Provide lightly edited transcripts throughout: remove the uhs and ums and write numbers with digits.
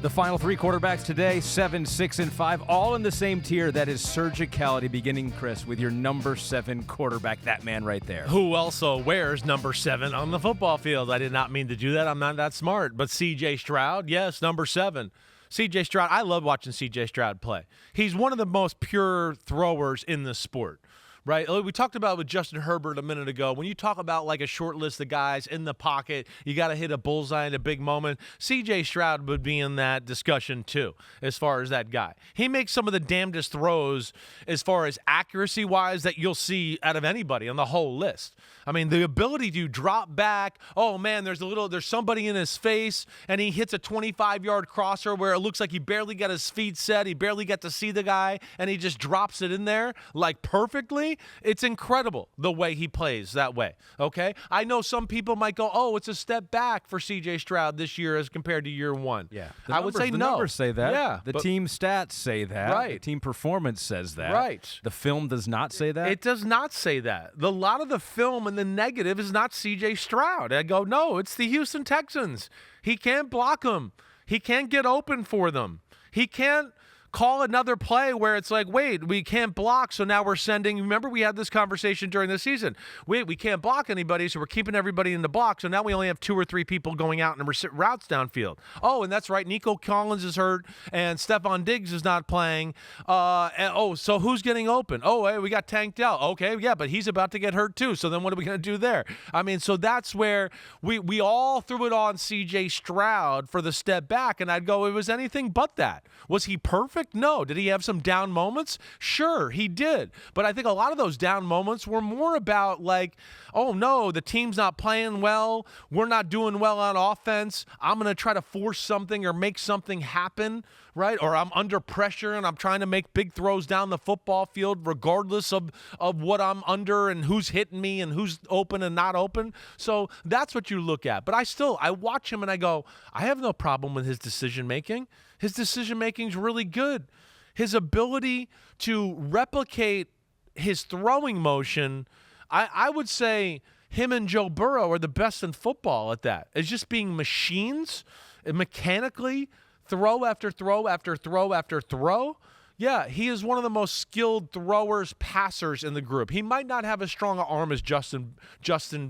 The final three quarterbacks today, 7, 6, and 5, all in the same tier. That is Surgicality, beginning, Chris, with your number 7 quarterback, that man right there. Who also wears number 7 on the football field. I did not mean to do that. I'm not that smart. But C.J. Stroud, yes, number 7. C.J. Stroud, I love watching C.J. Stroud play. He's one of the most pure throwers in the sport. Right? We talked about with Justin Herbert a minute ago. When you talk about like a short list of guys in the pocket, you got to hit a bullseye in a big moment. C.J. Stroud would be in that discussion too, as far as that guy. He makes some of the damnedest throws as far as accuracy-wise that you'll see out of anybody on the whole list. I mean, the ability to drop back, oh man, there's somebody in his face, and he hits a 25-yard crosser where it looks like he barely got his feet set, he barely got to see the guy, and he just drops it in there like perfectly. It's incredible the way he plays that way, okay? I know some people might go, oh, it's a step back for C.J. Stroud this year as compared to year one. Yeah. I would say the no. numbers say that. Yeah. The team stats say that. Right. The team performance says that. Right. The film does not say that. It does not say that. A lot of the film and the negative is not C.J. Stroud. I go, no, it's the Houston Texans. He can't block them. He can't get open for them. He can't call another play where it's like, wait, we can't block, so now we're sending. Remember, we had this conversation during the season. Wait, we can't block anybody, so we're keeping everybody in the block, so now we only have 2 or 3 people going out and routes downfield. Oh, and that's right, Nico Collins is hurt, and Stephon Diggs is not playing. So who's getting open? Oh, hey, we got Tank Dell. Okay, yeah, but he's about to get hurt too, so then what are we going to do there? I mean, so that's where we all threw it on C.J. Stroud for the step back, and I'd go, it was anything but that. Was he perfect? No. Did he have some down moments? Sure, he did. But I think a lot of those down moments were more about like, oh no, the team's not playing well. We're not doing well on offense. I'm going to try to force something or make something happen, right? Or I'm under pressure and I'm trying to make big throws down the football field regardless of what I'm under and who's hitting me and who's open and not open. So that's what you look at. But I watch him and I go, I have no problem with his decision-making. His decision-making is really good. His ability to replicate his throwing motion, I would say him and Joe Burrow are the best in football at that. It's just being machines, mechanically, throw after throw after throw after throw. Yeah, he is one of the most skilled throwers, passers in the group. He might not have as strong an arm as Justin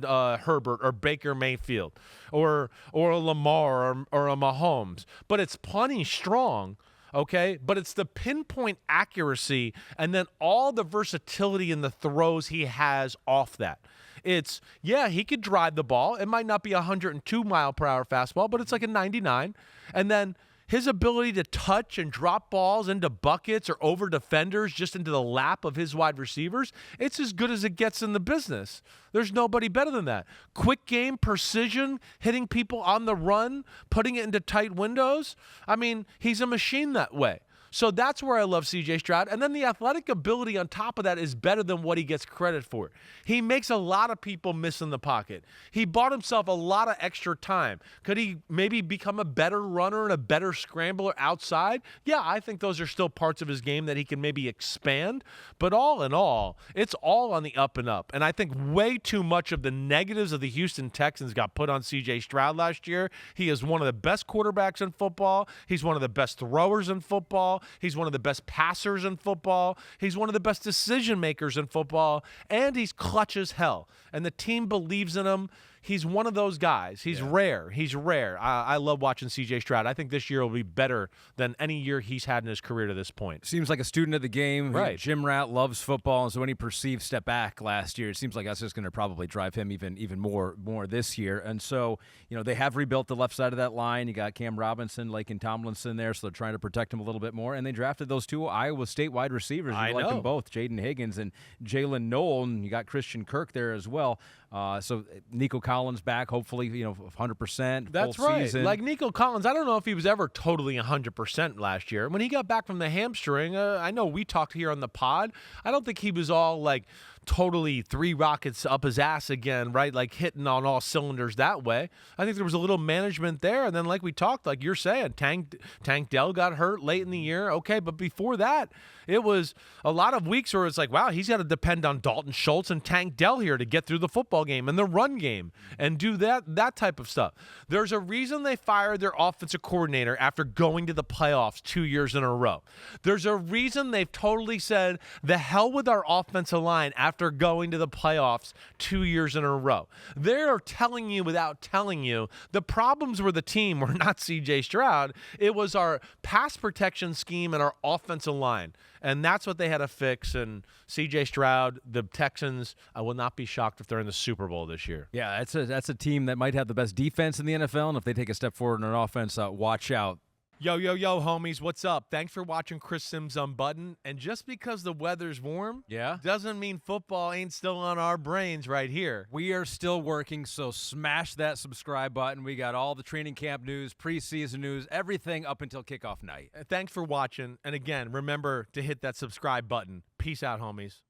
Herbert or Baker Mayfield or a Lamar or a Mahomes, but it's plenty strong, okay? But it's the pinpoint accuracy and then all the versatility in the throws he has off that. It's, yeah, he could drive the ball. It might not be a 102-mile-per-hour fastball, but it's like a 99. And then his ability to touch and drop balls into buckets or over defenders just into the lap of his wide receivers, it's as good as it gets in the business. There's nobody better than that. Quick game, precision, hitting people on the run, putting it into tight windows. I mean, he's a machine that way. So that's where I love C.J. Stroud. And then the athletic ability on top of that is better than what he gets credit for. He makes a lot of people miss in the pocket. He bought himself a lot of extra time. Could he maybe become a better runner and a better scrambler outside? Yeah, I think those are still parts of his game that he can maybe expand. But all in all, it's all on the up and up. And I think way too much of the negatives of the Houston Texans got put on C.J. Stroud last year. He is one of the best quarterbacks in football. He's one of the best throwers in football. He's one of the best passers in football. He's one of the best decision makers in football. And he's clutch as hell. And the team believes in him. He's one of those guys. He's rare. He's rare. I love watching C.J. Stroud. I think this year will be better than any year he's had in his career to this point. Seems like a student of the game. Right. Gym rat, loves football, and so when he perceived step back last year, it seems like that's just going to probably drive him even more this year. And so, they have rebuilt the left side of that line. You got Cam Robinson, Laken Tomlinson there, so they're trying to protect him a little bit more. And they drafted those 2 Iowa State wide receivers. You like them both, Jaden Higgins and Jalen Noel, and you got Christian Kirk there as well. So Nico Collins back, hopefully, 100%. That's full right. season. Like Nico Collins, I don't know if he was ever totally 100% last year. When he got back from the hamstring, I know we talked here on the pod. I don't think he was all like totally 3 rockets up his ass again, right? Like hitting on all cylinders that way. I think there was a little management there. And then like we talked, like you're saying, Tank Dell got hurt late in the year. Okay, but before that, it was a lot of weeks where it's like, wow, he's got to depend on Dalton Schultz and Tank Dell here to get through the football game and the run game and do that type of stuff. There's a reason they fired their offensive coordinator after going to the playoffs 2 years in a row. There's a reason they've totally said, the hell with our offensive line after going to the playoffs 2 years in a row. They're telling you without telling you the problems were the team were not C.J. Stroud. It was our pass protection scheme and our offensive line. And that's what they had to fix. And C.J. Stroud, the Texans, I will not be shocked if they're in the Super Bowl this year. Yeah, that's a team that might have the best defense in the NFL, and if they take a step forward in an offense, watch out. Yo, homies, what's up? Thanks for watching Chris Simms Unbuttoned. And just because the weather's warm doesn't mean football ain't still on our brains right here. We are still working, so smash that subscribe button. We got all the training camp news, preseason news, everything up until kickoff night. Thanks for watching. And again, remember to hit that subscribe button. Peace out, homies.